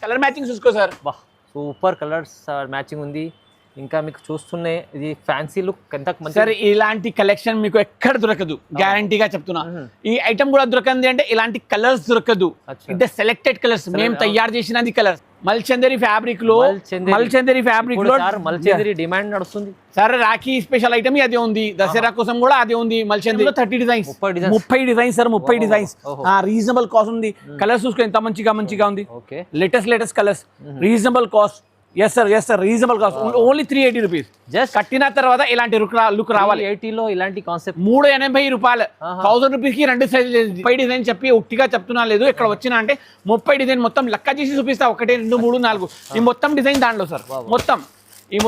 Colour matching చూసుకో sir. బా super colours matching ఉంది. ఇంకా మీకు చూస్తూనే ఇది ఫ్యాన్సీ లుక్ ఎంత మంచి. సార్ ఇలాంటి కలెక్షన్ మీకు ఎక్కడ దొరకదు, గ్యారంటీగా చెప్తున్నా. ఈ ఐటమ్ కూడా దొరకంది అంటే ఇలాంటి కలర్స్ దొరకదు. ఇంత సెలెక్టెడ్ కలర్స్ మేము తయారు చేసినది కలర్స్. మల్చందరి ఫ్యాబ్రిక్ లో మల్చందరి డిమాండ్ నడుస్తుంది సార్. రాఖీ స్పెషల్ ఐటమ్ అదే ఉంది, దసరా కోసం కూడా అదే ఉంది. మల్చందరిలో 30 designs, 30 designs sir, 30 designs. Reasonable cost ఉంది. కలర్స్ చూసుకో ఎంత మంచిగా ఉంది. Latest colours, reasonable cost. Yes sir reasonable cost. Only 380 rupees. Just కట్టిన తర్వాత ఇలాంటి లుక్ రావాలి. 80 లో ఇలాంటి కాన్సెప్ట్ 380 రూపాయలు. 1000 రూపీస్ కి 2 సైజులు. 30 డిజైన్ చెప్పి ఒట్టిగా చెప్తున్నా లేదు. ఇక్కడ వచ్చినా అంటే 30 డిజైన్ మొత్తం లెక్క చేసి చూపిస్తా. 1 2 3 4 ఈ మొత్తం డిజైన్ దాంట్లో సార్.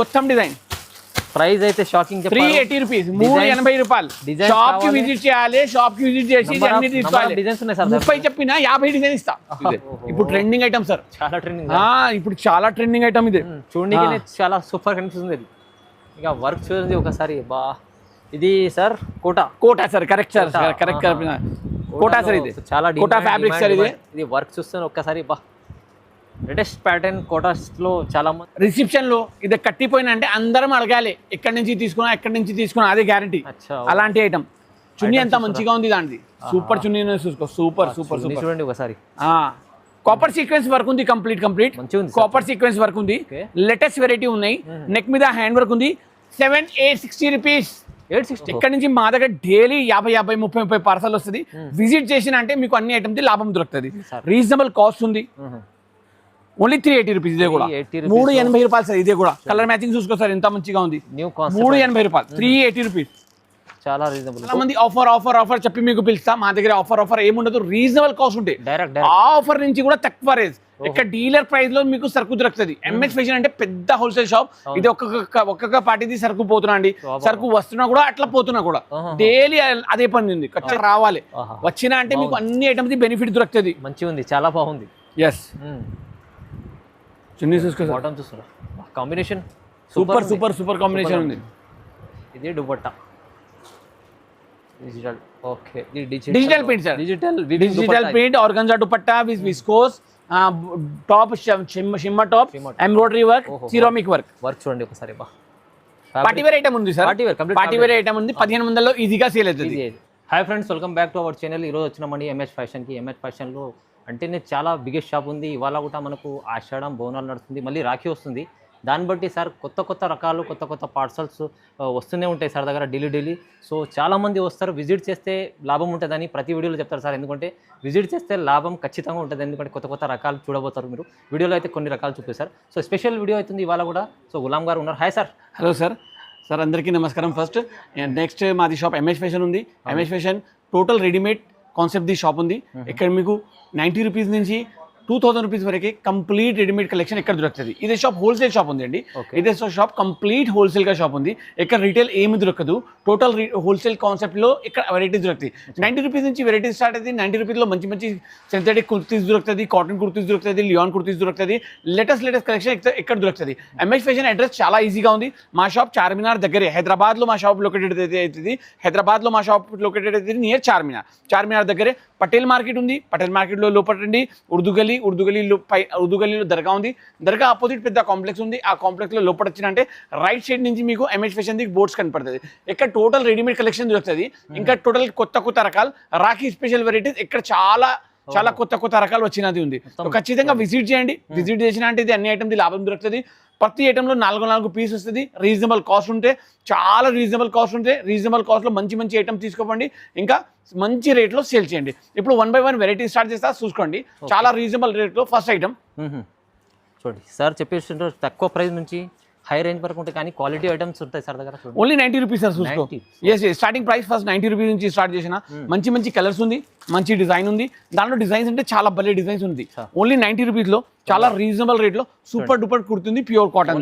మొత్తం డిజైన్ ప్రైస్ అయితే షాకింగ్. 380 రూపీస్, 380 రూపాయలు. షాప్ కి విజిట్ చేయాలి, షాప్ కి విజిట్ చేసి అన్ని తీసుకోవాలి. 30 చెప్పినా 50 డిజైన్ ఇస్తా. ఇప్పుడు ట్రెండింగ్ ఐటమ్ సార్, చాలా ట్రెండింగ్. ఇప్పుడు చాలా ట్రెండింగ్ ఐటమ్ ఇది. చూడండి చాలా సూపర్ కనిపిస్తుంది. ఇక వర్క్ చూడండి ఒకసారి. బా ఇది sir Kota sir. Correct sir, correct Kota sir. ఇది చాలా కోటా ఫ్యాబ్రిక్ సార్. ఇది వర్క్ చూస్తే ఒక్కసారి బా లేటెస్ట్ ప్యాటర్న్ కోటాస్ లో చాలా మంది రిసెప్షన్ లో ఇది కట్టిపోయినా అంటే అందరం అడగాలి ఎక్కడి నుంచి తీసుకున్నా అదే గ్యారంటీ. అలాంటి ఐటమ్. చున్నీ ఎంత మంచిగా ఉంది దాంది. సూపర్ చున్నీ చూసుకో. సూపర్ చూడండి ఒకసారి. కాపర్ సీక్వెన్స్ వర్క్ ఉంది. కంప్లీట్ కాపర్ సీక్వెన్స్ వర్క్ ఉంది. లేటెస్ట్ వెరైటీ ఉన్నాయి. నెక్ మీద హ్యాండ్ వర్క్ ఉంది. 760 రూపీస్. ఇక్కడ నుంచి మా దగ్గర డైలీ 50 30 పార్సల్ వస్తుంది. విజిట్ చేసిన అంటే మీకు అన్ని ఐటమ్స్ లాభం దొరుకుతుంది. రీజనబుల్ కాస్ట్ ఉంది. Only 380 rupees. ఇదే కూడా 380 రూపాయలు సార్. ఇదే కూడా కలర్ మ్యాచింగ్ చూసుకో సార్ ఎంత మంచిగా ఉంది. 380 రూపాయలు, 380 రూపీస్. చాలా రీజనబుల్. చాలా మంది ఆఫర్ చెప్పి మీకు పిలుస్తా. మా దగ్గర ఆఫర్ ఏముండదు, రీజనబుల్ కాస్ట్ ఉంటాయి. ఆ ఆఫర్ నుంచి కూడా తక్కువ రేజ్. ఇక్కడ డీలర్ ప్రైస్ లో మీకు సరుకు దొరుకుతుంది. ఎంఎస్ ఫ్యాషన్ అంటే పెద్ద హోల్సేల్ షాప్. ఇది ఒక్కొక్క పార్టీది సరుకు పోతున్నా అండి. సరుకు వస్తున్నా కూడా అట్లా పోతున్నా కూడా డైలీ అదే పని ఉంది. ఖచ్చితంగా రావాలి. వచ్చినా అంటే మీకు అన్ని ఐటమ్స్ బెనిఫిట్ దొరుకుతుంది. మంచిగా ఉంది, చాలా బాగుంది. ఎస్ చున్నీ చూసుకో. బాటమ్ చూస్తున్నా కాంబినేషన్ సూపర్ కాంబినేషన్ ఉంది. ఇది dupatta digital. Okay digital print sir. Digital print organza dupatta with viscose top, shimmer top, embroidery work, ceramic work చూడండి ఒకసారి. పార్టీవేర్ ఐటమ్ ఉంది సార్. పార్టీవేర్ ఐటమ్ ఉంది. 1500లో ఈజీగా సేల్ అవుతుంది. Hi friends, welcome back to our channel. ఈరోజు వచ్చినామండి MS ఫ్యాషన్కి. MS ఫ్యాషన్లో అంటేనే చాలా బిగ్గెస్ట్ షాప్ ఉంది. ఇవాళ కూడా మనకు ఆషాఢం బోనాలు నడుస్తుంది, మళ్ళీ రాఖీ వస్తుంది. దాన్ని బట్టి సార్ కొత్త రకాలు, కొత్త పార్సల్స్ వస్తూనే ఉంటాయి సార్ దగ్గర డైలీ. సో చాలామంది వస్తారు. విజిట్ చేస్తే లాభం ఉంటుందని ప్రతి వీడియోలో చెప్తారు సార్. ఎందుకంటే విజిట్ చేస్తే లాభం ఖచ్చితంగా ఉంటుంది. ఎందుకంటే కొత్త రకాలు చూడబోతారు మీరు. వీడియోలో అయితే కొన్ని రకాలు చూపిస్తారు. సో స్పెషల్ వీడియో అవుతుంది ఇవాళ కూడా. సో గులాం గారు ఉన్నారు. Hi sir. Hello sir. అందరికీ నమస్కారం. ఫస్ట్ నెక్స్ట్ మాది షాప్ ఎంఎస్ ఫ్యాషన్ ఉంది. MS fashion total readymade concept the shop ఉంది. ఇక్కడ మీకు 90 రూపీస్ నుంచి 2000 రూపీస్ వరకు కంప్లీట్ రెడీమేడ్ కలెక్షన్ ఇక్కడ దొరుకుతుంది. ఇదే షాప్ హోల్సేల్ షాప్ ఉంది అండి. ఇదే షాప్ కంప్లీట్ హోల్సేల్ గా షాప్ ఉంది. ఇక్కడ రీటైల్ ఏమి దొరకదు. టోటల్ హోల్సేల్ కాన్సెప్ట్ లో ఇక్కడ వెరైటీస్ దొరుకుతాయి. 90 రూపీస్ నుంచి వెరైటీస్ స్టార్ట్ అవుతుంది. 90 రూపీస్ లో మంచి సింథటిక్ కుర్తీస్ దొరుకుతుంది, కాటన్ కుర్తీస్ దొరుకుతుంది, లియాన్ కుర్తీస్ దొరుకుతుంది. లేటెస్ట్ కలెక్షన్ ఇక్కడ దొరుకుతుంది. ఎంఎస్ ఫ్యాషన్ అడ్రస్ చాలా ఈజీగా ఉంది. మా షాప్ చార్మినార్ దగ్గరే. హైదరాబాద్ లో మా షాప్ లొకేటెడ్ అవుతుంది. నియర్ చార్మినార్ దగ్గరే. పటేల్ మార్కెట్ ఉంది. పటేల్ మార్కెట్ లో లోపలండి ఉర్దూ గల్లీలో దర్గా ఉంది. దర్గా ఆపోజిట్ పెద్ద కాంప్లెక్స్ ఉంది. ఆ కాంప్లెక్స్ లో లోపల వచ్చినంటే రైట్ సైడ్ నుంచి మీకు ఎంఎస్ ఫ్యాషన్ బోర్డ్స్ కనపడుతుంది. ఇక్కడ టోటల్ రెడీమేడ్ కలెక్షన్ దొరుకుతుంది. ఇంకా టోటల్ కొత్త రకాలు రాఖీ స్పెషల్ వెరైటీస్ ఇక్కడ చాలా కొత్త రకాలు వచ్చినది ఉంది. ఖచ్చితంగా విజిట్ చేయండి. విజిట్ చేసిన అంటే ఇది అన్ని ఐటమ్స్ లాభం దొరుకుతుంది. ప్రతి ఐటెంలో 4 పీస్ వస్తుంది. రీజనబుల్ కాస్ట్ ఉంటే చాలా రీజనబుల్ కాస్ట్లో మంచి ఐటమ్ తీసుకోండి. ఇంకా మంచి రేట్లో సేల్ చేయండి. ఇప్పుడు 1 by 1 వెరైటీ స్టార్ట్ చేస్తా చూసుకోండి. చాలా రీజనబుల్ రేట్లో ఫస్ట్ ఐటమ్ చూడండి సార్. చెప్పేసి తక్కువ ప్రైస్ నుంచి హై రేంజ్ వరకు ఉంటాయి, కానీ క్వాలిటీ ఐటమ్స్ ఉంటాయి సార్ దగ్గర. Only 90 rupees sir. చూసుకో. స్టార్టింగ్ ప్రైస్ ఫస్ట్ 90 రూపీస్ నుంచి స్టార్ట్ చేసిన. మంచి కలర్స్ ఉంది, మంచి డిజైన్ ఉంది. దాంట్లో డిజైన్స్ అంటే చాలా భలే డిజైన్స్ ఉంది. ఓన్లీ 90 రూపీస్ లో చాలా రీజనబుల్ రేట్ లో సూపర్ డూపర్ కుడుతుంది. Pure cotton.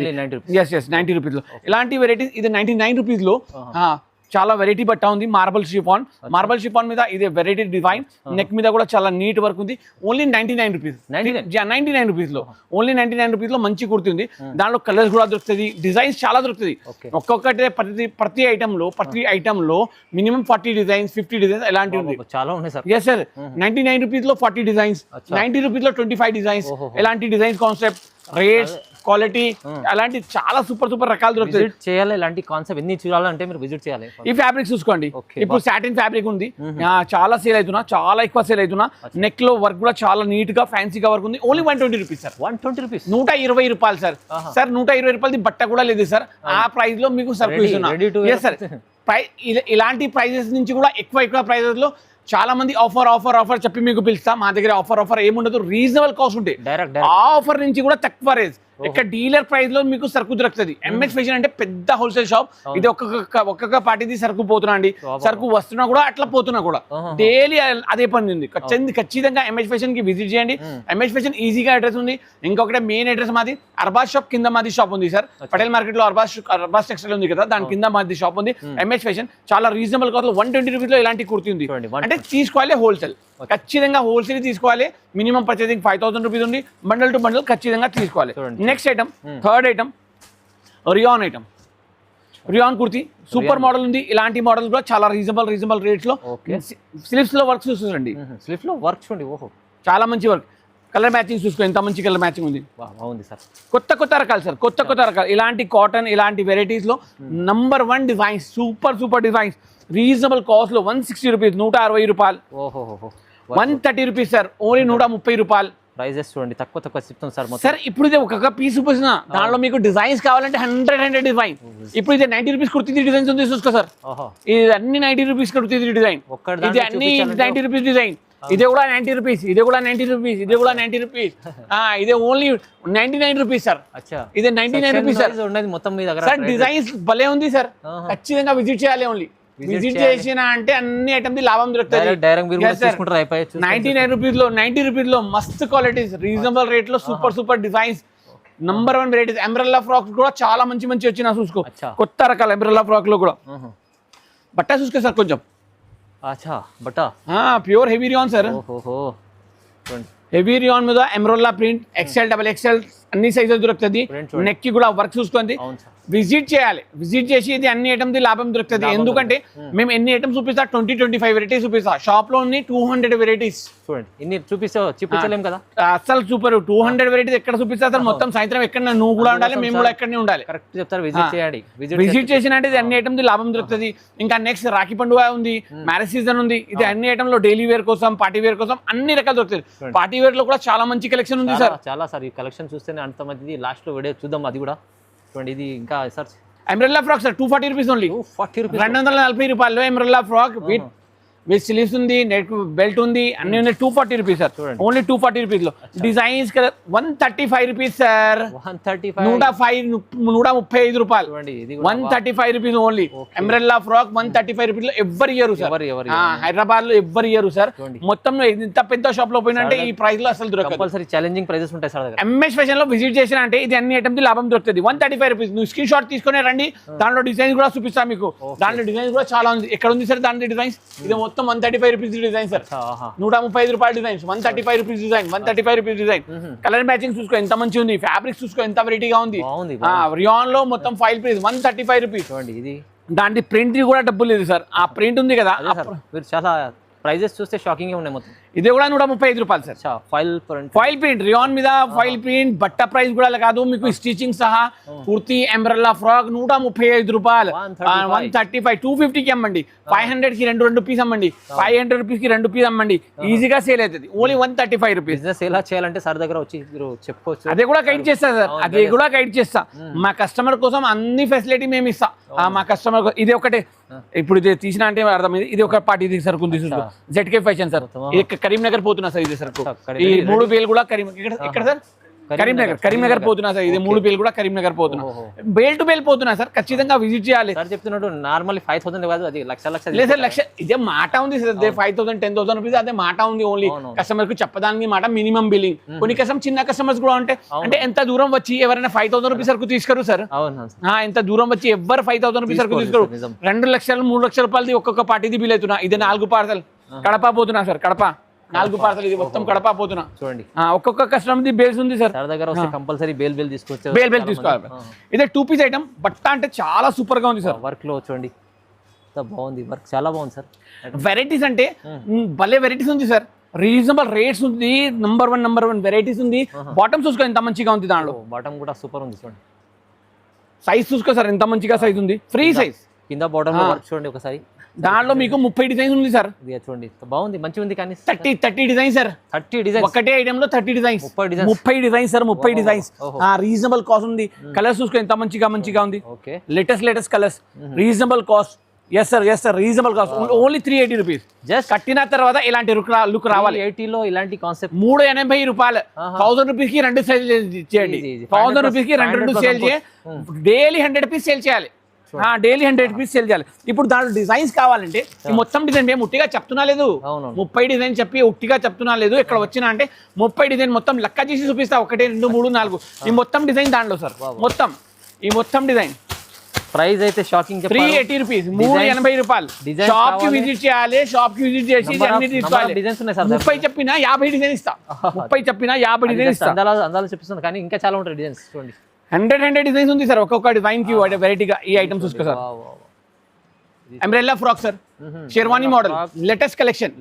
90 రూపీస్ లో ఇలాంటి వెరైటీస్. ఇది 99 రూపీస్ లో చాలా వెరైటీ బట్ట ఉంది, మార్బల్ షిఫాన్ మీద ఇదే వెరైటీ డిజైన్, నెక్ మీద కూడా చాలా నీట్ వర్క్ ఉంది. ఓన్లీ 99 రూపీస్, 99 రూపీస్ లో, ఓన్లీ 99 రూపీస్ లో మంచి కుర్తి ఉంది. దాంట్లో కలర్స్ కూడా దొరుకుతుంది, డిజైన్స్ చాలా దొరుకుతుంది. ఒక్కొక్కటే ప్రతి ఐటమ్ లో మినిమం 40 డిజైన్స్ 50 డిజైన్స్ ఎలాంటివి ఉంది, చాలా ఉన్నాయి సార్. ఎస్ సార్, 99 రూపీస్ లో 40 డిజైన్స్, 90 రూపీస్ లో 25 డిజైన్స్, ఎలాంటి డిజైన్స్, కాన్సెప్ట్, రేట్స్, క్వాలిటీ, అలాంటి చాలా సూపర్ రకాలు దొరుకుతాయి. విజిట్ చేయాలి, ఇలాంటి కాన్సెప్ట్ ఎన్ని చూడాలంటే మీరు విజిట్ చేయాలి. ఈ ఫ్యాబ్రిక్ చూసుకోండి, ఇప్పుడు సాటిన్ ఫ్యాబ్రిక్ ఉంది, చాలా సేల్ అవుతున్నా, చాలా ఎక్కువ సేల్ అవుతున్నా. నెక్ లో వర్క్ కూడా చాలా నీట్ గా ఫ్యాన్సీగా వర్క్ ఉంది. ఓన్లీ 120 రూపీస్ సార్, 120 రూపీస్, 120 రూపాయలు సార్. సార్ 120 రూపాయలది బట్ట కూడా లేదు సార్, ఆ ప్రైస్ లో మీకు సరుకు ఇస్తున్నా. సార్ ఇలాంటి ప్రైజెస్ నుంచి కూడా ఎక్కువ ప్రైజెస్ లో చాలా మంది ఆఫర్ చెప్పి మీకు పిలుస్తా. మా దగ్గర ఆఫర్ ఏముండదు, రీజనబుల్ కాస్ట్ ఉంటాయి. డైరెక్ట్ ఆఫర్ నుంచి కూడా తక్కువ రేజ్, ఇక్కడ డీలర్ ప్రైస్ లో మీకు సరుకు దొరుకుతుంది. ఎంఎస్ ఫ్యాషన్ అంటే పెద్ద హోల్సేల్ షాప్, ఇది ఒక్కొక్క పార్టీది సరుకు పోతున్నా అండి, సరుకు వస్తున్నా కూడా అట్లా పోతున్నా కూడా డైలీ అదే పని ఉంది. ఖచ్చితంగా ఎంఎస్ ఫ్యాషన్ కి విజిట్ చేయండి. ఎంఎస్ ఫ్యాషన్ ఈజీగా అడ్రస్ ఉంది. ఇంకొకటి మెయిన్ అడ్రస్ మాది అర్బాజ్ షాప్ కింద మాది షాప్ ఉంది సార్. పటేల్ మార్కెట్ లో అర్బాజ్ టెక్స్టైల్ ఉంది కదా, దాని కింద మాది షాప్ ఉంది. ఎంఎస్ ఫ్యాషన్ చాలా రీజనబుల్ కాస్ట్ లో 120 రూపీస్ లో ఇలాంటి కుర్తీ ఉంది. అంటే తీసుకోవాలి హోల్సేల్, ఖచ్చితంగా హోల్సేల్ తీసుకోవాలి. మినిమం పర్చేసింగ్ 5000 రూపీస్ ఉంది, బండల్ టు బండల్ ఖచ్చితంగా తీసుకోవాలి. Next item, third item, rayon kurti, super model ఉంది. ఇలాంటి మోడల్ కూడా చాలా రీజనబుల్ రేట్స్ లో. స్లీవ్స్ లో వర్క్ చూసుకోండి, స్లీవ్స్ లో వర్క్ చూడండి, ఓహో చాలా మంచి వర్క్. కలర్ మ్యాచింగ్ చూసుకో, ఎంత మంచి కలర్ మ్యాచింగ్ ఉంది. బాగుంది సార్. కొత్త రకాలు సార్, కొత్త రకాలు. ఇలాంటి కాటన్, ఇలాంటి వెరైటీస్ లో number 1 designs, super designs, reasonable cost లో 160 రూపీస్, 160 రూపాయలు. 130 రూపీస్ సార్, ఓన్లీ 130 రూపాయలు. ప్రైజెస్ చూడండి, తక్కువ చెప్తాం సార్. సార్ ఇప్పుడు ఇది ఒక పీస్ చూపిస్తున్నా, దాంట్లో మీకు డిజైన్స్ కావాలంటే 100 డిజైన్. ఇప్పుడు ఇది 90 రూపీస్ కుర్తీ డిజైన్స్ ఉంది చూసుకో సార్. ఇది అన్ని 90 రూపీస్ కుర్తీ డిజైన్, ఇది అన్ని 90 రూపీస్ డిజైన్. ఇదే కూడా 90 రూపీస్, ఇదే కూడా 90 రూపీస్, ఇదే కూడా 90 రూపీస్. ఇదే ఓన్లీ 99 రూపీస్ సార్. ఇదే 99 రూపీస్ సార్. మొత్తం మీ దగ్గర సార్ డిజైన్స్ భలే ఉంది సార్, ఖచ్చితంగా విజిట్ చేయాలి. ఓన్లీ విజిట్ చేసిన అంటే అన్ని ఐటమ్స్ లాభం దొరుకుతుంది. 99 రూపీస్ లో, 90 రూపీస్ లో మస్తు క్వాలిటీస్, రీజనబుల్ రేట్ లో super designs, number 1 varieties. Umbrella frocks కూడా చాలా మంచి వచ్చినా చూసుకో, కొత్త రకాల ఎంబ్రెల్లా ఫ్రాక్ లో కూడా. బట్ట చూసుకో సార్ కొంచెం, బట్ట pure heavy rayon sir. Heavy rayon మీద ఎంబ్రెల్లా ప్రింట్, XL, XXL అన్ని సైజెస్ దొరుకుతుంది. నెక్ కి కూడా వర్క్ చూసుకోండి, విజిట్ చేయాలి. విజిట్ చేసి ఇది అన్ని ఐటమ్స్ లాభం దొరుకుతుంది. ఎందుకంటే మేము ఎన్ని ఐటమ్స్ చూపిస్తా, 20-25 వెరైటీస్ చూపిస్తా. షాప్ లో 200 వెరైటీస్ చూడండి. ఇన్ని చూపించలేం కదా అసలు. సూపర్ 200 వెరైటీస్ ఎక్కడ చూపిస్తా సార్? మొత్తం సాయంత్రం ఎక్కడ నువ్వు కూడా ఉండాలి, మేము కూడా ఎక్కడనే ఉండాలి. కరెక్ట్ చెప్తారు. విజిట్ చేయండి, విజిట్ చేసినట్టు ఇది అన్ని ఐటమ్స్ లాభం దొరుకుతుంది. ఇంకా నెక్స్ట్ రాఖీ పండుగ ఉంది, మ్యారేజ్ సీజన్ ఉంది. ఇది అన్ని ఐటమ్ లో డైలీ వేర్ కోసం, పార్టీ వేర్ కోసం అన్ని రకాలు దొరుకుతుంది. పార్టీ వేర్ లో కూడా చాలా మంచి కలెక్షన్ ఉంది సార్. చాలా సార్, ఈ కలెక్షన్ చూస్తేనే అంత మంచిది. లాస్ట్ లో వీడియో చూద్దాం అది కూడా చూడండి. ఇది ఇంకా sir umbrella frock sir 240 rupees only, 240 రూపాయలు. ఎంబ్రెల్లా ఫ్రాక్ విత్ స్లీవ్స్ ఉంది, నెక్ బెల్ట్ ఉంది, అన్ని ఉన్నాయి. 240 రూపీస్ సార్, ఓన్లీ 240 రూపీస్ లో. డిజైన్స్ 135 రూపీస్ సార్, 135 రూపాయలు, 135 rupees only. Umbrella frock 135 rupees లో ఎవ్వరు ఇయ్యరు సార్, హైదరాబాద్ లో ఎవ్వరు ఇయ్యరు సార్. మొత్తం ఇంత పెద్ద షాప్ లో పోయినంటే ఈ ప్రైస్ లో అసలు దొరకదు. ఛాలెంజింగ్ ప్రైజెస్ ఉంటాయి సార్. ఎంఎస్ ఫ్యాషన్ లో విజిట్ చేసిన అంటే ఇది అన్ని ఐటమ్స్ లాభం దొరుకుతుంది. 135 రూపీస్. నువ్వు స్క్రీన్ షాట్ తీసుకునే రండి, దాంట్లో డిజైన్స్ కూడా చూపిస్తా మీకు. దాంట్లో డిజైన్స్ కూడా చాలా ఉంది. ఎక్కడ ఉంది సార్ దాంట్లో డిజైన్స్? ఇది మొత్తం 135 రూపీస్ డిజైన్ సార్, 135 రూపాయల designs, 135 rupees design, 135 rupees design. Colour matching చూసుకో ఎంత మంచి ఉంది, ఫ్యాబ్రిక్ చూసుకో ఎంత వెరైటీగా ఉంది. రియాన్ లో మొత్తం 5 పీస్ 135 రూపీస్. దాని ప్రింట్ కూడా డబ్బులు లేదు సార్, ఆ ప్రింట్ ఉంది కదా. చాలా ప్రైజెస్ చూస్తే షాకింగ్ ఉన్నాయి మొత్తం. ఇది కూడా 135 రూపాయలు సార్. ఫైల్ ప్రింట్ రియాన్ మీద ఫైల్ ప్రింట్. బట్ట ప్రైస్ కూడా కాదు, మీకు స్టిచింగ్ సహా కుర్తీ ఎంబ్రెల్లా ఫ్రాక్ 135 రూపాయలు, 135, 250 కి అమ్మండి, 500 కి రెండు పీస్ అమ్మండి, 500 రూపీస్ కి 2 పీస్ అమ్మండి, ఈజీగా సేల్ అవుతుంది. Only 135 rupees. బిజినెస్ ఎలా చేయాలంటే సార్ దగ్గర వచ్చి మీరు చెప్పుకోవచ్చు. అదే కూడా గైడ్ చేస్తా సార్, అదే కూడా గైడ్ చేస్తా. మా కస్టమర్ కోసం అన్ని ఫెసిలిటీ మేము ఇస్తాం. మా కస్టమర్ ఇది ఒకటే, ఇప్పుడు ఇది తీసిన అంటే అర్థమైంది. ఇది ఒక పార్టీ సరుకు ఉంది చూసుకో, ZK ఫ్యాషన్ సార్. ఇది కరీంనగర్ పోతున్నా సార్. ఇది సరుకు ఈ 3 వేలు కూడా కరీంనగర్. ఇక్కడ సార్ కరీంనగర్ పోతున్నా సార్. ఇది 3 పేలు కూడా కరీంనగర్ పోతున్నా. బేల్ టు బేల్ పోతున్నా సార్. ఖచ్చితంగా విజిట్ చేయాలి సార్. చెప్తున్నట్టు నార్మల్లీ 5,000 కాదు, అది లక్ష లేదు సార్. లక్ష ఇదే మాట ఉంది సార్. 5,000 10,000 రూపీస్ అదే మాట ఉంది. ఓన్లీ కస్టమర్ కు చెప్పడానికి మాట మినిమం బిల్లింగ్. కొన్ని చిన్న కస్టమర్స్ కూడా అంటే ఎంత దూరం వచ్చి ఎవరైనా 5,000 రూపీస్ వరకు తీసుకోరు సార్. ఎంత దూరం వచ్చి ఎవరు 5,000 రూపీస్ వరకు తీసుకోరు. 2 లక్షలు 3 లక్షల రూపాయలది ఒక్కొక్క పార్టీది బిల్ అవుతున్నా. ఇది 4 పార్సల్ కడప పోతున్నా సార్. కడప 4 పార్సల్. ఇది మొత్తం కడప పోతున్నా. చూడండి ఒక్కొక్క కస్టమర్ ది బేల్స్ ఉంది సార్. దగ్గర కంపల్సరీ బేల్ తీసుకోవచ్చు. బేల్ తీసుకోవాలి. ఇదే 2 పీస్ ఐటమ్. బట్ట అంటే చాలా సూపర్ గా ఉంది సార్. వర్క్ లో చూడండి బాగుంది. వర్క్ చాలా బాగుంది సార్. వెరైటీస్ అంటే భలే వెరైటీస్ ఉంది సార్. రీజనబుల్ రేట్స్ ఉంది. నంబర్ వన్ వెరైటీస్ ఉంది. బాటమ్ చూసుకో ఎంత మంచిగా ఉంది. దాంట్లో బాటమ్ కూడా సూపర్ ఉంది చూడండి. సైజ్ చూసుకో సార్ ఎంత మంచిగా సైజ్ ఉంది. Free size. కింద బాటమ్ వర్క్ చూడండి ఒకసారి. దాంట్లో మీకు 30 డిజైన్స్ ఉంది సార్. చూడండి బాగుంది, మంచిగా ఉంది. కానీ 30 డిజైన్ సార్. 30 డిజైన్ ఒకటే ఐటమ్ లో 30 designs. 30 designs sir. 30 designs. Reasonable cost ఉంది. కలర్స్ చూసుకో ఎంత మంచిగా ఉంది. Latest colours. Reasonable cost. Yes sir reasonable cost. Only 380 rupees. Just కట్టిన తర్వాత ఇలాంటి లుక్ రావాలి. 80 లో ఇలాంటి కాన్సెప్ట్. 380 రూపాయలు. 1000 రూపీస్ కి 2 సేల్ చేయండి. 1000 రూపీస్ కి 2 సేల్ చేయాలి. డైలీ 100 పీస్ సేల్ చేయాలి. డైలీ 100 పీస్ సేల్ చేయాలి. ఇప్పుడు దాంట్లో డిజైన్స్ కావాలంటే మొత్తం డిజైన్ మేము ఉట్టిగా చెప్తున్నా లేదు. 30 డిజైన్ చెప్పి ఉట్టిగా చెప్తున్నా లేదు. ఇక్కడ వచ్చినా అంటే 30 డిజైన్ మొత్తం లెక్క చేసి చూపిస్తా. 1 2 3 4 ఈ మొత్తం డిజైన్ దాంట్లో సార్. మొత్తం డిజైన్ ప్రైస్ అయితే షాకింగ్. 380 రూపీస్. 380 రూపాయలు. షాప్ కి విజిట్ చేయాలి. షాప్ కి విజిట్ చేసి అన్ని తీసుకోవాలి. 30 చెప్పినా 50 డిజైన్ ఇస్తా. 30 చెప్పినా 50 డిజైన్ ఇస్తా. అందాలు చూపిస్తాను కానీ ఇంకా చాలా ఉంటాయి డిజైన్స్. చూడండి 100 డిజైన్స్ ఉంది సార్. ఒక్కొక్క డిజైన్ కి వెరైటీగా ఈ ఐటమ్స్ చూసుకో sir. Umbrella frock sir. Sherwani model. Latest collection.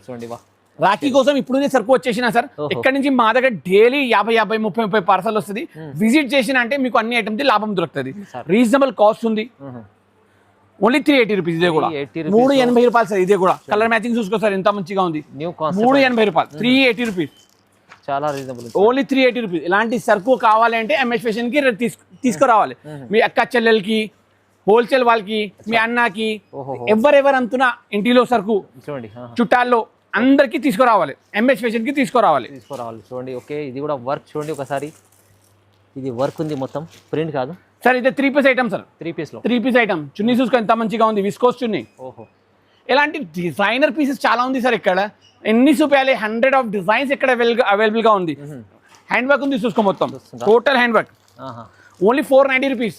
చూడండి రాఖీ కోసం ఇప్పుడు సరుకు వచ్చేసిన సార్. ఇక్కడ నుంచి మా దగ్గర డైలీ 50 30 పార్సల్ వస్తుంది. విజిట్ చేసిన అంటే మీకు అన్ని ఐటమ్స్ లాభం దొరుకుతుంది. రీజనబుల్ కాస్ట్ ఉంది. Only 380 rupees. ఇదే కూడా 380 రూపాయలు సార్. ఇదే కూడా కలర్ మ్యాచింగ్ చూసుకో సార్ ఎంత మంచిగా ఉంది. 380 రూపాయలు. 380 రూపీస్. చాలా రీజనబుల్. Only 380 rupees. ఇలాంటి సరుకు కావాలి అంటే ఎంఎస్ ఫ్యాషన్ కి తీసుకురావాలి. మీ అక్క చెల్లెలకి, హోల్సేల్ వాళ్ళకి, మీ అన్నకి, ఎవరెవరు అంతున్నా ఇంటిలో సరుకు చూడండి చుట్టాల్లో అందరికి తీసుకురావాలి. ఎంఎస్ ఫ్యాషన్ కి తీసుకురావాలి. చూడండి ఓకే. ఇది కూడా వర్క్ చూడండి ఒకసారి. ఇది వర్క్ ఉంది మొత్తం, ప్రింట్ కాదు సార్. ఇది 3 piece item sir. 3 piece item. Chunni చూసుకో ఎంత మంచిగా ఉంది. విస్కోస్ చున్నీ. ఇలాంటి డిజైనర్ పీసెస్ చాలా ఉంది సార్. ఇక్కడ ఎన్ని చూపించాలి. 100 ఆఫ్ డిజైన్స్ ఇక్కడ అవైలబుల్ గా ఉంది. హ్యాండ్ వర్క్ ఉంది చూసుకో మొత్తం. Total hand work. Only 490 rupees.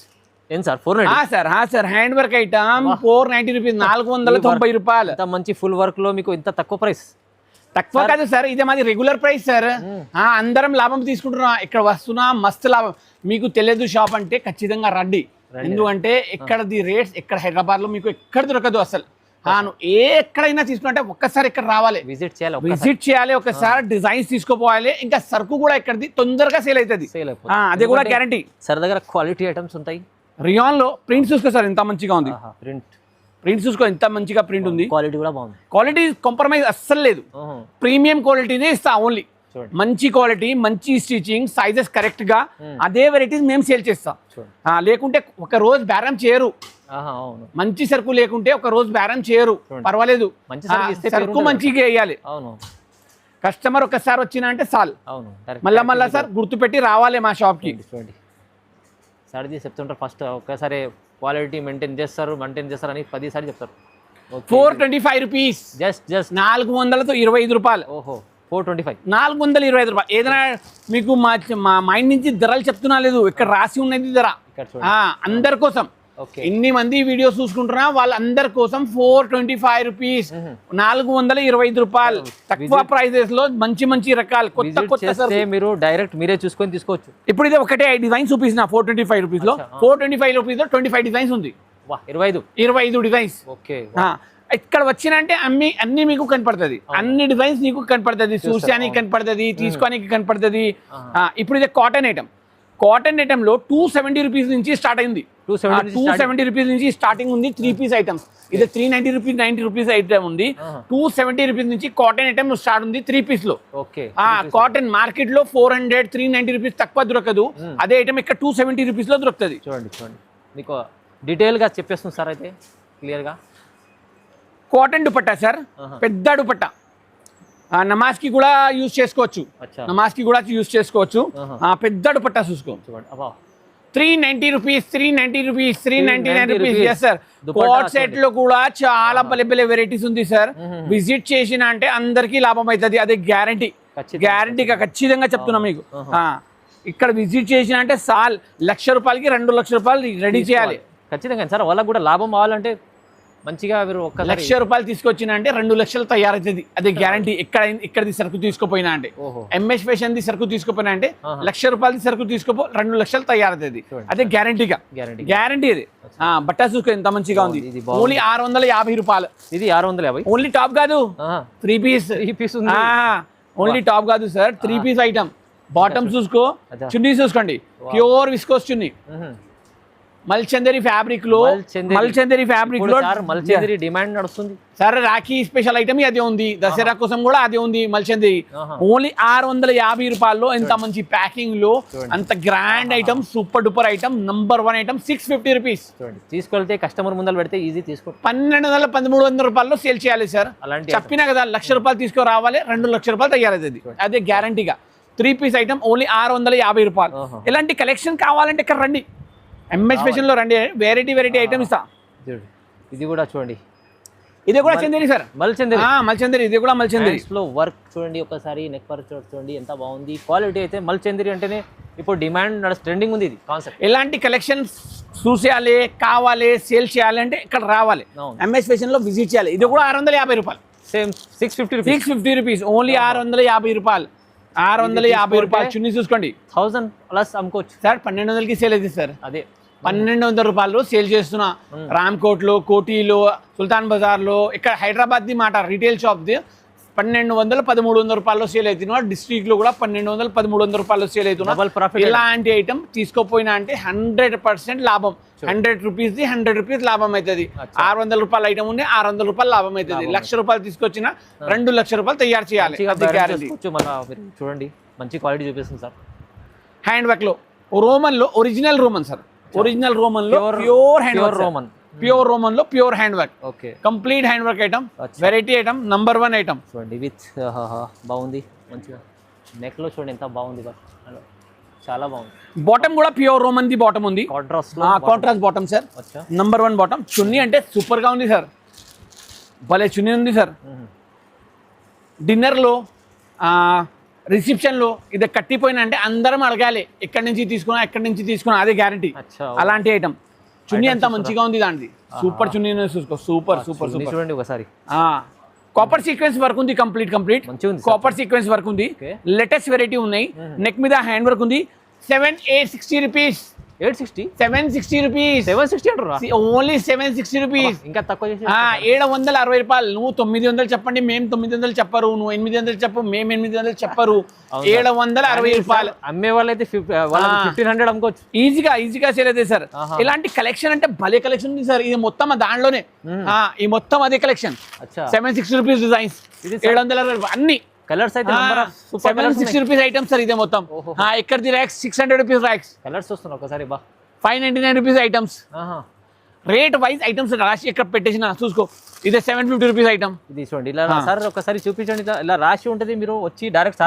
ఏం sir 490? Sir hand work item 490 rupees. 490 రూపాయలు. మంచి ఫుల్ వర్క్ లో మీకు ఇంత తక్కువ ప్రైస్. తక్కువ కాదు సార్. ఇదే మాది రెగ్యులర్ ప్రైస్ సార్. అందరం లాభం తీసుకుంటున్నా. ఇక్కడ వస్తున్నా మస్తు లాభం. మీకు తెలియదు షాప్ అంటే ఖచ్చితంగా రండి. ఎందుకంటే ఇక్కడది రేట్స్ ఇక్కడ హైదరాబాద్ లో మీకు ఎక్కడ దొరకదు అసలు. ఎక్కడైనా తీసుకుంటే ఒక్కసారి ఇక్కడ రావాలి. విజిట్ చేయాలి. ఒకసారి డిజైన్స్ తీసుకోపోవాలి. ఇంకా సరుకు కూడా ఇక్కడది తొందరగా సేల్ అవుతుంది. అదే కూడా గ్యారంటీ. సార్ దగ్గర క్వాలిటీ ఐటమ్స్ ఉంటాయి. రియాన్ లో ప్రింట్ చూసుకో సార్ ఎంత మంచిగా ఉంది. ప్రింట్ చూసుకో ఎంత మంచిగా ప్రింట్ ఉంది. క్వాలిటీ కూడా బాగుంది. క్వాలిటీ కాంప్రమైజ్ అస్సలు లేదు. ప్రీమియం క్వాలిటీనే ఇస్తా. ఓన్లీ మంచి క్వాలిటీ, మంచి స్టిచింగ్, సైజెస్ కరెక్ట్ గా అదే వెరైటీస్ మేము సేల్ చేస్తాం. లేకుంటే ఒక రోజు బేరం చేయరు. మంచి సరుకు లేకుంటే ఒక రోజు బేరం చేయరు. పర్వాలేదు. సరుకు మంచిగా వేయాలి. కస్టమర్ ఒకసారి వచ్చినా అంటే చాలు. మళ్ళా సార్ గుర్తుపెట్టి రావాలి మా షాప్ కి. సార్ చెప్తుంటారు ఫస్ట్ ఒకసారి క్వాలిటీ మెయింటైన్ చేస్తారు అని 10 సార్లు చెప్తారు. 425 రూపీస్. జస్ట్ 425 రూపాయలు. 425. 425 రూపాయలు. ఏదైనా మీకు మా మైండ్ నుంచి ధరలు చెప్తున్నా లేదు. ఇక్కడ రాసి ఉన్నది ధర. అందరి కోసం ఎన్ని మంది వీడియోస్ చూసుకుంటున్నా వాళ్ళందరి కోసం 425 రూపీస్. 425 రూపాయలు. తక్కువ ప్రైజెస్ లో మంచి రకాలు కొత్త మీరు డైరెక్ట్ మీరే చూసుకొని తీసుకోవచ్చు. ఇప్పుడు ఇది ఒకటే డిజైన్ చూపిస్తున్నా 425 రూపీస్ లో. 425 రూపీస్ లో 25 డిజైన్స్ ఉంది. 25 డిజైన్స్. ఇక్కడ వచ్చినంటే అన్ని మీకు కనపడుతుంది. అన్ని డిజైన్స్ నీకు కనపడుతుంది. చూసానికి కనపడుతుంది, తీసుకోనికి కనపడుతుంది. ఇప్పుడు ఇది కాటన్ ఐటమ్. కాటన్ ఐటమ్ లో 270 రూపీస్ నుంచి స్టార్ట్ అయింది. 270 రూపీస్ నుంచి స్టార్టింగ్ ఉంది. 3 పీస్ ఐటమ్స్. ఇది 390 రూపీస్ ఐటమ్ ఉంది. 270 రూపీస్ నుంచి కాటన్ ఐటమ్ స్టార్ట్ ఉంది 3 పీస్ లో. కాటన్ మార్కెట్ లో 400 390 రూపీస్ తక్కువ దొరకదు. అదే ఐటమ్ ఇక్కడ 270 రూపీస్ లో దొరుకుతుంది. చూడండి మీకు డీటెయిల్ గా చెప్పేస్తుంది సార్. అయితే క్లియర్ గా కాటన్ దుపట్టా సార్. పెద్ద దుపట్టా నమాజ్ కి కూడా యూజ్ చేసుకోవచ్చు, అచ్చా నమాజ్ కి కూడా యూజ్ చేసుకోవచ్చు. ఆహా. పెద్ద దుపట్టా చూసుకో, చూడండి అబ్బా 390 rupees, 390 rupees, 399 rupees. rupees. Yes sir. Dupatta coat set లో కూడా చాలా భలే వెరైటీస్ ఉంది సార్. విజిట్ చేసిన అంటే అందరికీ లాభం అవుతుంది, అదే గ్యారంటీ. గ్యారంటీగా ఖచ్చితంగా చెప్తున్నా మీకు. ఇక్కడ విజిట్ చేసిన అంటే సాల్ 1,00,000 రూపాయలకి 2 లక్షల రూపాయలు రెడీ చేయాలి ఖచ్చితంగా సార్. వాళ్ళకి కూడా లాభం అవ్వాలంటే మంచిగా మీరు ఒక్క 1,00,000 రూపాయలు తీసుకొచ్చిన అంటే 2 లక్షలు తయారవుతుంది, అదే గ్యారంటీ. ఇక్కడది సరుకు తీసుకోపోయినా అంటే, ఎంఎస్ ఫ్యాషన్ ది సరుకు తీసుకోపోయినా అంటే 1,00,000 రూపాయలది సరుకు తీసుకోపో 2 లక్షలు తయారవుతుంది, అదే గ్యారంటీగా. గ్యారంటీ ఇది. బట్టా చూసుకో ఎంత మంచిగా ఉంది, ఓన్లీ 650 రూపాయలు. ఇది 650. ఓన్లీ టాప్ కాదు, 3 పీస్. ఓన్లీ టాప్ కాదు సార్, 3 పీస్ ఐటమ్. బాటమ్ చూసుకో, చున్నీ చూసుకోండి, ప్యూర్ విస్కోస్ చున్నీ, మల్చందరి ఫ్యాబ్రిక్ లో. మల్చందరి ఫ్యాబ్రిక్ లో మల్చందరి డిమాండ్ నడుస్తుంది సార్. రాఖీ స్పెషల్ ఐటమ్ అదే ఉంది, దసరా కోసం కూడా అదే ఉంది మల్చందరి. ఓన్లీ 650 రూపాయల్లో ఎంత మంచి ప్యాకింగ్ లో, అంత grand item, super duper item, number 1 item. 650 rupees. తీసుకెళ్తే కస్టమర్ ముందర పెడితే ఈజీ తీసుకో. 1,200-1,300 రూపాయల్లో సేల్ చేయాలి సార్. అలాంటి చెప్పినా కదా 1,00,000 రూపాయలు తీసుకురావాలి, 2 లక్షల రూపాయలు తయారవుతుంది, అదే గ్యారంటీగా. 3 పీస్ ఐటమ్ ఓన్లీ 650 రూపాయలు. ఇలాంటి కలెక్షన్ కావాలంటే ఇక్కడ రండి, ఎంఎస్ ఫ్యాషన్ లో రండి, వెరైటీ ఐటమ్ ఇస్తా. ఇది కూడా చూడండి, ఇది కూడా చందేరి సార్, మల్చందరి. ఇది కూడా మల్చందరి లో వర్క్ చూడండి ఒకసారి, నెక్ వర్క్ చూడండి ఎంత బాగుంది. క్వాలిటీ అయితే మల్చందరి అంటేనే ఇప్పుడు డిమాండ్ ట్రెండింగ్ ఉంది ఇది కాన్సెప్ట్. ఇలాంటి కలెక్షన్ చూసేయాలి, కావాలి, సేల్ చేయాలి అంటే ఇక్కడ రావాలి, ఎంఎస్ ఫ్యాషన్ లో విజిట్ చేయాలి. ఇది కూడా 650 రూపాయలు, సేమ్ 650 రూపీస్. ఓన్లీ 650 రూపాయలు. 650 రూపాయలు చున్నీ చూసుకోండి, 1000 ప్లస్ అమ్ముకోవచ్చు సార్. 1,200కి సేల్ అవుతుంది సార్. అదే 1,200 రూపాయలు సేల్ చేస్తున్నా. రామ్కోట్ లో, కోటిలో, సుల్తాన్ బజార్ లో, ఇక్కడ హైదరాబాద్ ది మాట రీటైల్ షాప్ ది 1,200-1,300 రూపాయల్లో సేల్ అవుతున్నా. డిస్ట్రిక్ట్ లో కూడా 1,200-1,300 రూపాయల్లో సేల్ అవుతున్నా. ఇలాంటి ఐటమ్ తీసుకోపోయినా అంటే 100% లాభం. 100 రూపీస్ ది 100 రూపీస్ లాభం అవుతుంది. 600 రూపాయల ఐటమ్ ఉంటే 600 రూపాయలు లాభం అవుతుంది. 1,00,000 రూపాయలు తీసుకొచ్చిన 2 లక్షల రూపాయలు తయారు చేయాలి. చూడండి మంచి క్వాలిటీ చూపిస్తుంది సార్. హ్యాండ్ వర్క్ లో రోమన్ లో original Roman sir, original Roman లో pure hand work. Pure Roman లో pure hand work, complete hand work item, variety item, number 1 item. చూడండి విత్ బాగుంది మంచిగా. నెక్ లో చూడండి ఎంత బాగుంది, చాలా బాగుంది. బాటమ్ కూడా ప్యూర్ రోమన్ ది బాటమ్ ఉంది, contrast bottom sir. Number 1 bottom. Chunni అంటే సూపర్ గా ఉంది సార్, భలే చున్నీ ఉంది సార్. డిన్నర్ లో, రిసెప్షన్ లో ఇది కట్టిపోయినా అంటే అందరం అడగాలి, ఎక్కడి నుంచి తీసుకున్నా, అదే గ్యారంటీ. అలాంటి ఐటమ్. చున్నీ ఎంత మంచిగా ఉంది దానిది, సూపర్ చున్నీ చూసుకో, సూపర్ చూడండి ఒకసారి. కాపర్ సీక్వెన్స్ వర్క్ ఉంది, కంప్లీట్ కాపర్ సీక్వెన్స్ వర్క్ ఉంది. లేటెస్ట్ వెరైటీ ఉన్నాయి. నెక్ మీద హ్యాండ్ వర్క్ ఉంది. 760 రూపీస్. 760 రూపీస్. 760 అంటారా? Only 760 rupees. ఇంకా తక్కువ చేసి 760 రూపాయలు. నువ్వు 900 చెప్పండి, మేము 900 చెప్పరు. నువ్వు 800 చెప్పు, మేము 800 చెప్పరు. 760 రూపాయలు. అమ్మే వాళ్ళైతే 1500 అమ్ముకోవచ్చు. ఈజీగా సేల్ అవుతుంది సార్. ఇలాంటి కలెక్షన్ అంటే భలే కలెక్షన్ ఉంది సార్. ఇది మొత్తం దానిలోనే, ఈ మొత్తం అదే కలెక్షన్. 760 రూపీస్ డిజైన్స్, 760 అన్ని కలర్స్ అయితే 760 రూపీస్ ఐటమ్స్ సార్. ఇదే మొత్తం. ఎక్కడిది ర్యాక్స్ 600 రూపీస్ ర్యాక్స్. కలర్స్ వస్తున్నాయి ఒకసారి 599 rupees items. Rate wise items రాసి ఎక్కడ పెట్టేసిన చూసుకో. ఇదే 750 రూపీస్ ఐటమ్. ఇది చూడండి ఇలా సార్ ఒకసారి చూపించండి, ఇలా రాసి ఉంటది. మీరు వచ్చి డైరెక్ట్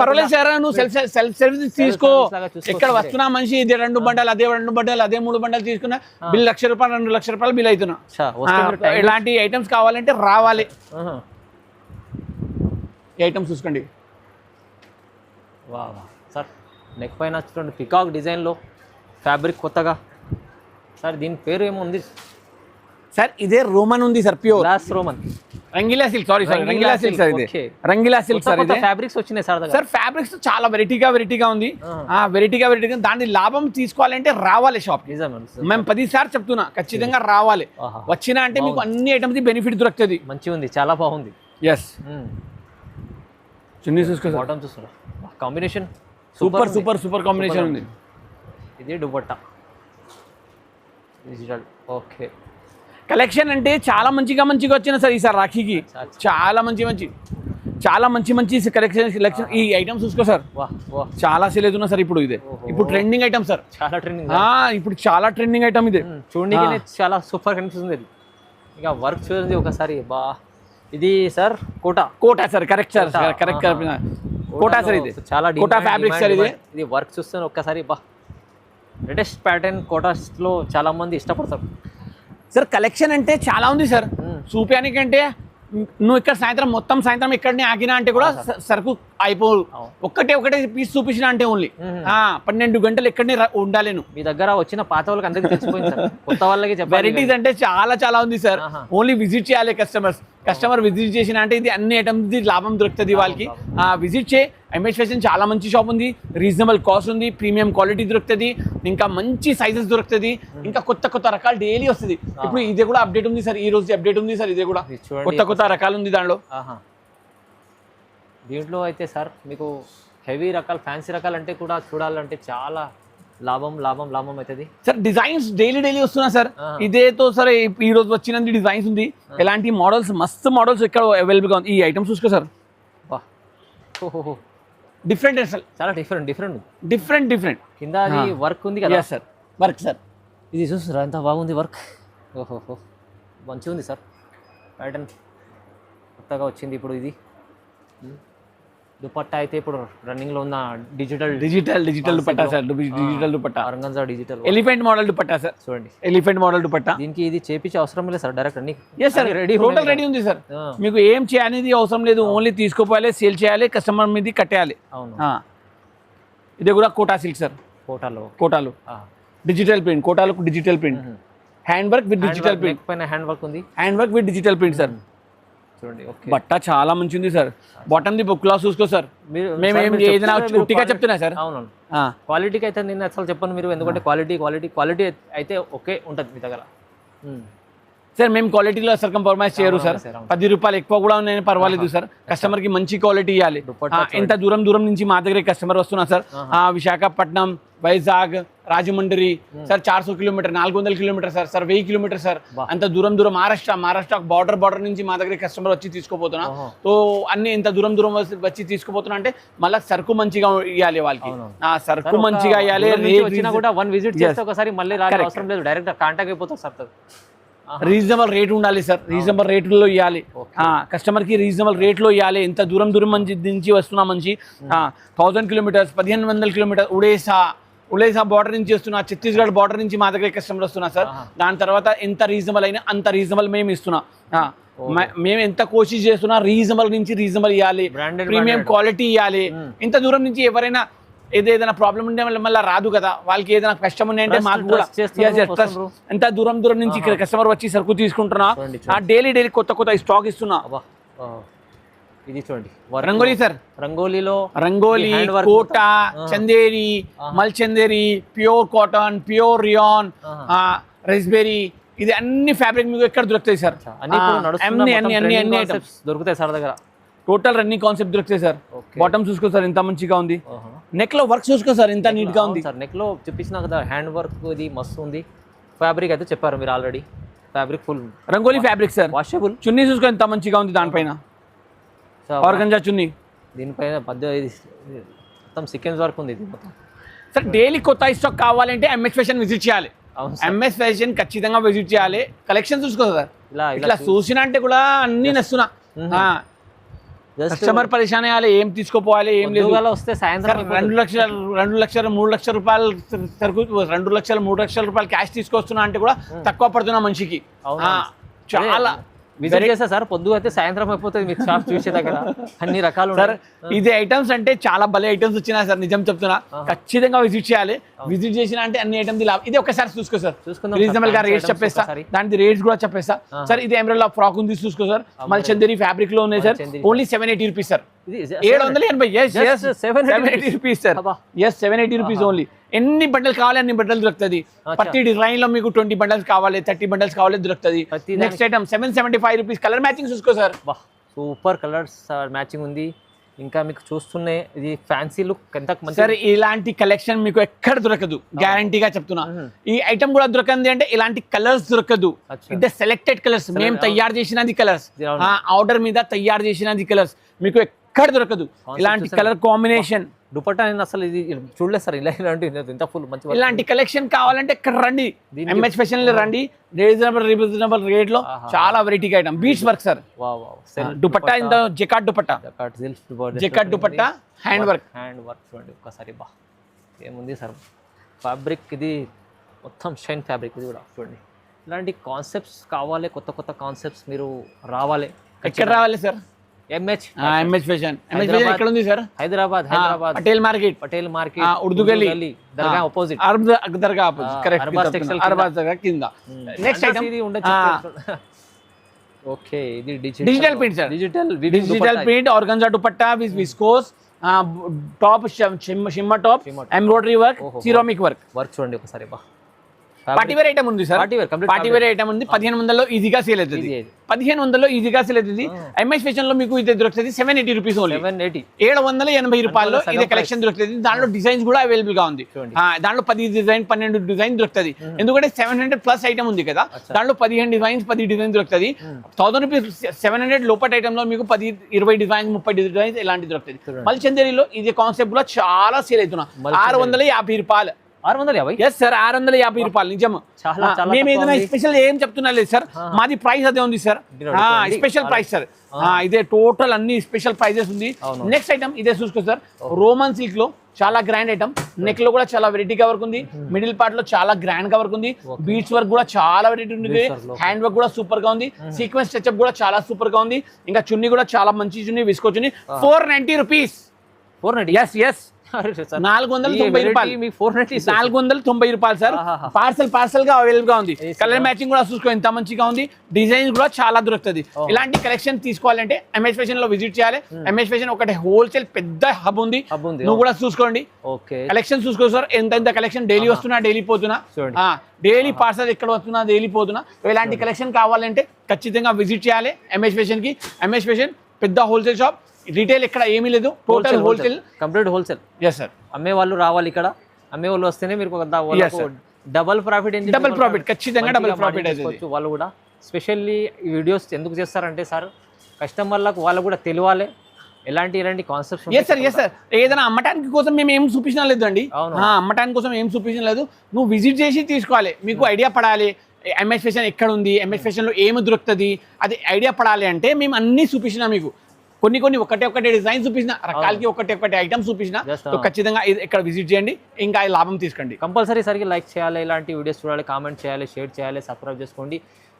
పర్వాలేదు సార్, నువ్వు సెల్ఫ్ సర్వీస్ తీసుకో. ఇక్కడ వస్తున్నా మనిషి, ఇది 2 బండలు, అదే 2 బండలు, అదే 3 బండలు తీసుకున్నా, బిల్ 1,00,000 రూపాయలు, 2 లక్షల రూపాయలు బిల్ అవుతున్నా. ఇలాంటి ఐటమ్స్ కావాలంటే రావాలి. ఈ ఐటమ్స్ చూసుకోండి. వా సార్, నెక్ పైన చూడండి పికాక్ డిజైన్లో ఫ్యాబ్రిక్ కొత్తగా. సార్ దీని పేరు ఏమో ఉంది సార్. ఇదే రోమన్ ఉంది sir, pure glass Roman. Rangeela silk, Rangeela silk sir. ఇది రంగీలా సిల్క్ సార్. ఇది ఫ్యాబ్రిక్స్ వచ్చినాయి సార్. సార్ ఫ్యాబ్రిక్స్ చాలా వెరైటీగా ఉంది. వెరైటీగా దాని లాభం తీసుకోవాలంటే రావాలి షాప్. మేము 10 సార్లు చెప్తున్నా, ఖచ్చితంగా రావాలి. వచ్చినా అంటే మీకు అన్ని ఐటమ్స్ బెనిఫిట్ దొరుకుతుంది. మంచిగా ఉంది, చాలా బాగుంది. ఎస్. చున్నీ చూసుకో, బాటమ్ చూస్తున్నా, కాంబినేషన్ సూపర్ కాంబినేషన్ ఉంది. ఇది దుపట్టా. ఓకే, కలెక్షన్ అంటే చాలా మంచిగా వచ్చిన సార్ ఈసారి రాఖీకి. చాలా మంచి కలెక్షన్. ఈ ఐటమ్స్ చూసుకో సార్, చాలా సేల్ అవుతున్నా సార్. ఇప్పుడు ఇదే ఇప్పుడు ట్రెండింగ్ ఐటమ్ సార్, చాలా ట్రెండింగ్. ఇప్పుడు చాలా ట్రెండింగ్ ఐటమ్ ఇదే. చూడండి చాలా సూపర్ కనిపిస్తుంది. ఇక వర్క్ చూడండి ఒకసారి. ఇది sir Kota Kota sir, correct sir, correct Kota sir, ఇది చాలా కోటా ఫ్యాబ్రిక్ సార్. ఇది వర్క్ చూస్తే ఒక్కసారి బా లేటెస్ట్ ప్యాటర్న్ కోటాస్లో చాలా మంది ఇష్టపడతారు సార్. కలెక్షన్ అంటే చాలా ఉంది సార్, చూపించడానికంటే నువ్వు ఇక్కడ మొత్తం సాయంత్రం ఇక్కడనే ఆగినా అంటే కూడా సరుకు అయిపోదు. ఒకటే పీస్ చూపించిన అంటే ఓన్లీ 12 గంటలు ఇక్కడనే ఉండాలేను. మీ దగ్గర వచ్చిన పాత వాళ్ళకి అందరికి తెలిసిపోయింది సార్, కొత్త వాళ్ళకి వెరైటీస్ అంటే చాలా ఉంది సార్. ఓన్లీ విజిట్ చేయాలి కస్టమర్ విజిట్ చేసిన అంటే ఇది అన్ని ఐటమ్స్ లాభం దొరుకుతుంది వాళ్ళకి. విజిట్ చేయి. ఎంఎస్ ఫ్యాషన్ చాలా మంచి షాప్ ఉంది, రీజనబుల్ కాస్ట్ ఉంది, ప్రీమియం క్వాలిటీ దొరుకుతుంది, ఇంకా మంచి సైజెస్ దొరుకుతుంది, ఇంకా కొత్త రకాలు డైలీ వస్తుంది. ఇప్పుడు ఇది కూడా అప్డేట్ ఉంది సార్, ఈ రోజు అప్డేట్ ఉంది సార్. ఇది కూడా కొత్త రకాలు ఉంది దానిలో. దీంట్లో అయితే సార్ మీకు హెవీ రకాలు, ఫ్యాన్సీ రకాలు అంటే కూడా చూడాలంటే చాలా లాభం అవుతుంది సార్. డిజైన్స్ డైలీ వస్తున్నా సార్. ఇదేతో సార్ ఈ రోజు వచ్చినది డిజైన్స్ ఉంది. ఎలాంటి మోడల్స్, మస్తు మోడల్స్ ఇక్కడ అవైలబుల్ గా ఉంది. ఈ ఐటమ్స్ చూసుకో సార్, డిఫరెంట్ అసలు, చాలా డిఫరెంట్ కింద వర్క్ ఉంది కదా సార్. వర్క్ సార్, ఇది చూస్తారా ఎంత బాగుంది వర్క్. ఓహో మంచిగా ఉంది సార్ ప్యాటర్న్, కొత్తగా వచ్చింది ఇప్పుడు ఇది. దుపట్టా అయితే ఇప్పుడు రన్నింగ్ లో ఉన్న digital dupatta sir. Digital dupatta, organza digital elephant model dupatta sir. చూడండి, ఎలిఫెంట్ మోడల్ దుపట్టా. దీనికి ఇది చేపించే అవసరం లేదు సార్, డైరెక్ట్ అన్ని సార్ టోటల్ రెడీ ఉంది సార్. మీకు ఏం చేయాలనేది అవసరం లేదు, ఓన్లీ తీసుకోవాలి, సేల్ చేయాలి, కస్టమర్ మీద కట్టేయాలి. అవును. ఇది కూడా కోటా సిల్క్ సార్. కోటాలో డిజిటల్ ప్రింట్, కోటాలకు digital print, hand work with digital print. పైన హ్యాండ్ వర్క్ ఉంది, hand work with digital print sir. చూడండి, బట్ట చాలా మంచి ఉంది సార్. బాటమ్ ది బుక్ క్లాస్ చూసుకో సార్. మేము ఏదైనా ఉట్టిగా చెప్తున్నా సార్. అవును, క్వాలిటీకి అయితే నేను అసలు చెప్పను మీరు, ఎందుకంటే క్వాలిటీ అయితే ఓకే ఉంటుంది మీ దగ్గర సార్. మేము క్వాలిటీలో అసలు కంప్రమైజ్ చేయరు సార్. 10 రూపాయలు ఎక్కువ కూడా ఉన్నాయని పర్వాలేదు సార్. కస్టమర్ కి మంచి క్వాలిటీ ఇవ్వాలి. ఎంత దూరం నుంచి మా దగ్గర కస్టమర్ వస్తున్నారు sir. Visakhapatnam, Vizag, Rajahmundry sir 400 kilometre, 400 kilometre sir, 1000 kilometre sir. అంత దూరం మహారాష్ట్ర బార్డర్ నుంచి మా దగ్గర కస్టమర్ వచ్చి తీసుకోపోతున్నా. సో అన్ని ఇంత దూరం వచ్చి తీసుకుపోతున్నా అంటే మళ్ళీ సరుకు మంచిగా ఇవ్వాలి వాళ్ళకి. సరుకు మంచిగా ఇవ్వాలి. కూడా 1 విజిట్ చేస్తే ఒకసారి మళ్ళీ అవసరం లేదు, డైరెక్ట్ కాంటాక్ట్ అయిపోతారు సార్. రీజనబుల్ రేట్ ఉండాలి సార్, రీజనబుల్ రేట్లో ఇవ్వాలి కస్టమర్ కి, రీజనబుల్ రేట్లో ఇవ్వాలి. ఎంత దూరం నుంచి వస్తున్నా మంచి 1000 కిలోమీటర్స్, 1500 కిలోమీటర్స్, ఉడేసా బార్డర్ నుంచి వస్తున్నా, ఛత్తీస్గఢ్ బార్డర్ నుంచి మా దగ్గర కస్టమర్ వస్తున్నా సార్. దాని తర్వాత ఎంత రీజనబుల్ అయినా అంత రీజనబుల్ మేము ఇస్తున్నా. మేము ఎంత కోషిష్ చేస్తున్నా రీజనబుల్ నుంచి రీజనబుల్ ఇవ్వాలి, ప్రీమియం క్వాలిటీ ఇవ్వాలి. ఇంత దూరం నుంచి ఎవరైనా ఏదైనా ప్రాబ్లం ఉంటే మళ్ళీ రాదు కదా, వాళ్ళకి ఏదైనా కష్టం ఉన్నాయంటే మాకు కూడా ఎంత దూరం నుంచి ఇక్కడ కస్టమర్ వచ్చి సరుకు తీసుకుంటున్నా. డైలీ కొత్త స్టాక్ ఇస్తున్నా. ఇది చూడండి, రంగోలీ సార్. రంగోలీ, కోటా, చందేరి, మల్ Chanderi, pure cotton, pure rayon, raspberry, ఇది అన్ని ఫ్యాబ్రిక్ మీకు ఎక్కడ దొరుకుతాయి సార్. అన్ని దొరుకుతాయి సార్ దగ్గర. టోటల్ రన్నింగ్ కాన్సెప్ట్ దొరుకుతాయి సార్. బాటమ్ చూసుకో సార్ ఎంత మంచిగా ఉంది. నెక్ లో వర్క్ చూసుకో సార్ ఎంత నీట్ గా ఉంది సార్. నెక్ లో చూపించిన కదా హ్యాండ్ వర్క్, ఇది మస్తు ఉంది. ఫ్యాబ్రిక్ అయితే చెప్పారు మీరు already, fabric full rangoli fabric sir. Washable. Chunni చూసుకో ఎంత మంచిగా ఉంది, దానిపైన ఆర్గంజా చున్నీ, దీనిపైన మొత్తం సీక్వెన్స్ వర్క్ ఉంది మొత్తం సార్. డైలీ కొత్త స్టాక్ కావాలంటే ఎంఎస్ ఫ్యాషన్ విజిట్ చేయాలి. ఎంఎస్ ఫ్యాషన్ ఖచ్చితంగా విజిట్ చేయాలి. కలెక్షన్ చూసుకో సార్. ఇట్లా చూసిన అంటే కూడా అన్ని నస్తున్నా. కస్టమర్ పరిశాన్ అయ్యాలి, ఏం తీసుకోపోవాలి ఏం లేదు. వస్తే సాయంత్రం 2 లక్షలు 3 లక్షల రూపాయలు సరుకు, 2 లక్షలు 3 లక్షల రూపాయలు క్యాష్ తీసుకొస్తున్నా అంటే కూడా తక్కువ పడుతున్నా మనిషికి. చాలా విజిట్ చేస్తా సార్. పొద్దు అయితే సాయంత్రం అయిపోతుంది మీకు షాప్ చూసే దగ్గర అన్ని రకాలు సార్. ఇది ఐటమ్స్ అంటే చాలా భలే ఐటమ్స్ వచ్చినాయి సార్, నిజం చెప్తున్నా. ఖచ్చితంగా విజిట్ చేయాలి. విజిట్ చేసిన అంటే అన్ని ఐటమ్స్ ఇది ఒకసారి చూసుకో సార్. రీజనబుల్ గా రేట్స్ చెప్పేస్తా, దాని రేట్స్ కూడా చెప్పేస్తా సార్. ఇది ఎమరాల్డ్ ఫ్రాక్ ఉంది చూసుకో సార్. మళ్ళీ చందేరి ఫ్యాబ్రిక్ లో ఉన్నాయి sir. Only 780 rupees sir. 780 rupees sir. 780 rupees only. ఎన్ని బండలు కావాలి అన్ని బండలు దొరుకుతుంది. ప్రతి డిజైన్ లో మీకు 20 బండల్స్ కావాలి, 30 బండల్స్ కావాలి దొరుకుతుంది. Next item 775 rupees. Colour matching చూసుకో సార్. సూపర్ కలర్స్ మ్యాచింగ్ ఉంది. ఇంకా మీకు చూస్తున్న ఇది ఫ్యాన్సీ లుక్ ఎంత మంచి సార్. ఇలాంటి కలెక్షన్ మీకు ఎక్కడ దొరకదు, గ్యారంటీగా చెప్తున్నా. ఈ ఐటమ్ కూడా దొరకంది అంటే ఇలాంటి కలర్స్ దొరకదు. ఇది సెలెక్టెడ్ కలర్స్, మేము తయారు చేసినది కలర్స్, ఆర్డర్ మీద తయారు చేసినది కలర్స్, మీకు ఎక్కడ దొరకదు. ఇలాంటి కలర్ కాంబినేషన్ దుపట్టా నేను అసలు ఇది చూడలేదు సార్, ఇలాంటి ఇంత ఫుల్ మంచి work. ఇలాంటి కలెక్షన్ కావాలంటే ఇక్కడ రండి, దీనికి- ఎంఎస్ ఫ్యాషన్ లో రండి. రీజనబుల్ రేట్ లో చాలా వెరైటీగా item, beach work sir. Wow wow, dupatta ఇంత జకాట్ దుపట్టా, జకాట్ దుపట్టా, హ్యాండ్ వర్క్. చూడండి ఒక్కసారి, బా ఏముంది సార్ ఫ్యాబ్రిక్, ఇది మొత్తం షైన్ ఫ్యాబ్రిక్, ఇది కూడా చూడండి. ఇలాంటి కాన్సెప్ట్స్ కావాలి, కొత్త కొత్త కాన్సెప్ట్స్ మీరు రావాలి. ఎక్కడ రావాలి సార్? ఎంహెచ్ ఫ్యాషన్ ఎక్కడ ఉంది సార్? హైదరాబాద్ పటేల్ మార్కెట్, ఉర్దూ గల్లీ, దర్గా ఆపోజిట్, దర్గా ఆపోజిట్, కరెక్ట్. అర్బాజ్ దర్గా కింద. నెక్స్ట్ ఐటమ్ ఇది ఉండొచ్చు. ఓకే, ఇది digital print sir. Digital print, organza dupatta with viscose, top shimmer top, embroidery work, ceramic work. చూడండి ఒకసారి, బా పార్టీ వేర్ ఐటమ్ ఉంది సార్. పార్టీ వేర్ ఐటమ్ ఉంది. 1500 ఈజీగా సేల్ అవుతుంది. 1500 ఈజీగా సేల్ అవుతుంది. ఎంఎస్ ఫ్యాషన్ లో మీకు ఇది దొరుకుతుంది 780 రూపీస్ ఓన్లీ. 780 రూపాయల్లో ఇది కలెక్షన్ దొరుకుతుంది. దాంట్లో డిజైన్స్ కూడా అవైలబుల్ గా ఉంది. దాంట్లో 10 డిజైన్ 12 డిజైన్ దొరుకుతుంది. ఎందుకంటే 700 ప్లస్ ఐటమ్ ఉంది కదా, దాంట్లో 15 డిజైన్స్ 10 డిజైన్ దొరుకుతుంది. 1000 రూపీస్ 700 లోపల ఐటమ్ లో మీకు 10 20 డిజైన్స్ 30 డిజైన్స్ ఇలాంటి దొరుకుతుంది. మళ్ళీ చందేరిలో ఇది కాన్సెప్ట్ కూడా చాలా సేల్ అవుతున్నా. 650 రూపాయలు. 650? ఎస్ సార్, 650 రూపాయలు. నిజము. మేము ఏదైనా స్పెషల్ ఏం చెప్తున్నా లేదు సార్, మాది ప్రైస్ అదే ఉంది సార్. స్పెషల్ ప్రైస్ సార్, ఇదే టోటల్ అన్ని స్పెషల్ ప్రైజెస్ ఉంది. నెక్స్ట్ ఐటమ్ ఇదే చూసుకో సార్, రోమన్ సిల్క్ లో చాలా గ్రాండ్ ఐటమ్. నెక్ లో కూడా చాలా వెరైటీగా వర్క్ ఉంది. మిడిల్ పార్ట్ లో చాలా గ్రాండ్ గా వర్క్ ఉంది. బీట్స్ వర్క్ కూడా చాలా వెరైటీ ఉంది. హ్యాండ్ వర్క్ కూడా సూపర్ గా ఉంది. సీక్వెన్స్ టచ్అప్ కూడా చాలా సూపర్ గా ఉంది. ఇంకా చున్నీ కూడా చాలా మంచి చున్నీ, విస్కో చున్నీ. 490 రూపీస్. 490? ఎస్ ఎస్, 490 రూపాయలు. 490 రూపాయలు సార్. పార్సల్ గా అవైలబుల్ గా ఉంది. కలర్ మ్యాచింగ్ కూడా చూసుకో ఎంత మంచిగా ఉంది. డిజైన్స్ కూడా చాలా దొరుకుతుంది. ఇలాంటి కలెక్షన్ తీసుకోవాలంటే ఎంఎస్ ఫ్యాషన్ లో విజిట్ చేయాలి. ఎంఎస్ ఫ్యాషన్ ఒకటి హోల్సేల్ పెద్ద హబ్ ఉంది, నువ్వు కూడా చూసుకోండి. కలెక్షన్ చూసుకో సార్, ఎంత కలెక్షన్ డైలీ వస్తున్నా, డైలీ పోతున్నా, డైలీ పార్సల్ ఎక్కడ వస్తున్నా, డైలీ పోతున్నా. ఇలాంటి కలెక్షన్ కావాలంటే ఖచ్చితంగా విజిట్ చేయాలి ఎంఎస్ ఫ్యాషన్ కి. ఎంఎస్ ఫ్యాషన్ పెద్ద హోల్సేల్ షాప్, రిటైల్ ఇక్కడ ఏమీ లేదు, total wholesale, complete wholesale. Yes sir. అమ్మే వాళ్ళు రావాలి ఇక్కడ, అమ్మే వాళ్ళు వస్తేనే మీరు డబల్ ప్రాఫిట్. డబల్ ప్రాఫిట్, ఖచ్చితంగా డబల్ ప్రాఫిట్ అయితే వాళ్ళు కూడా. స్పెషల్లీ ఈ వీడియోస్ ఎందుకు చేస్తారంటే సార్, కస్టమర్లకు వాళ్ళు కూడా తెలియాలి ఎలాంటి concepts. Yes sir, yes sir. ఏదైనా అమ్మటానికి కోసం మేము ఏం చూపించడం లేదండి. అమ్మటానికి కోసం ఏం చూపించడం లేదు, నువ్వు విజిట్ చేసి తీసుకోవాలి. మీకు ఐడియా పడాలి ఎంఎస్ ఫ్యాషన్ ఎక్కడ ఉంది, ఎంఎస్ ఫ్యాషన్ లో ఏమి దొరుకుతుంది, అది ఐడియా పడాలి అంటే మేము అన్ని చూపించినా మీకు. కొన్ని ఒకటే డిజైన్ చూపించిన, రకాలకి ఒకటే ఐటమ్ చూపించిన. ఖచ్చితంగా ఇక్కడ విజిట్ చేయండి, ఇంకా లాభం తీసుకోండి. కంపల్సరీ సరికి లైక్ చేయాలి, ఇలాంటి వీడియోస్ చూడాలి, కామెంట్ చేయాలి, షేర్ చేయాలి, సబ్స్క్రైబ్ చేసుకోండి.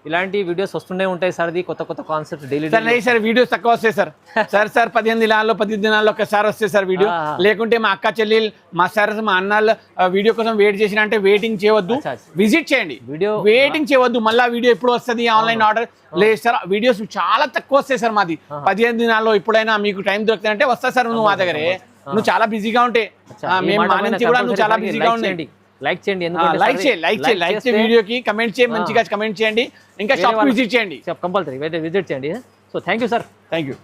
ఇలాంటి వీడియోస్ వస్తుండే ఉంటాయి సార్. కొత్త కాన్సెప్ట్స్ డైలీ. సార్ వీడియోస్ తక్కువ వస్తాయి సార్. సార్ 15 దినాల్లో ఒకసారి వస్తాయి సార్ వీడియో. లేకుంటే మా అక్క చెల్లెలు, మా సార్, మా అన్నాళ్ళు వీడియో కోసం వెయిట్ చేసిన అంటే వెయిటింగ్ చేయవద్దు, విజిట్ చేయండి. వెయిటింగ్ చేయవద్దు, మళ్ళీ వీడియో ఎప్పుడు వస్తుంది ఆన్లైన్ ఆర్డర్ లేదు సార్. వీడియోస్ చాలా తక్కువ వస్తాయి సార్ మాది. 15 దినాల్లో ఎప్పుడైనా మీకు టైం దొరుకుతుంది అంటే వస్తా సార్. నువ్వు మా దగ్గరే, నువ్వు చాలా బిజీగా ఉంటే మేము మా నుంచి కూడా నువ్వు చాలా బిజీగా ఉండండి. లైక్ చేయండి, లైక్ చేయండి వీడియోకి, కమెంట్ చేయండి, మంచిగా కమెంట్ చేయండి, ఇంకా షాప్ విజిట్ చేయండి, కంపల్సరీ విజిట్ చేయండి. So thank you sir. Thank you.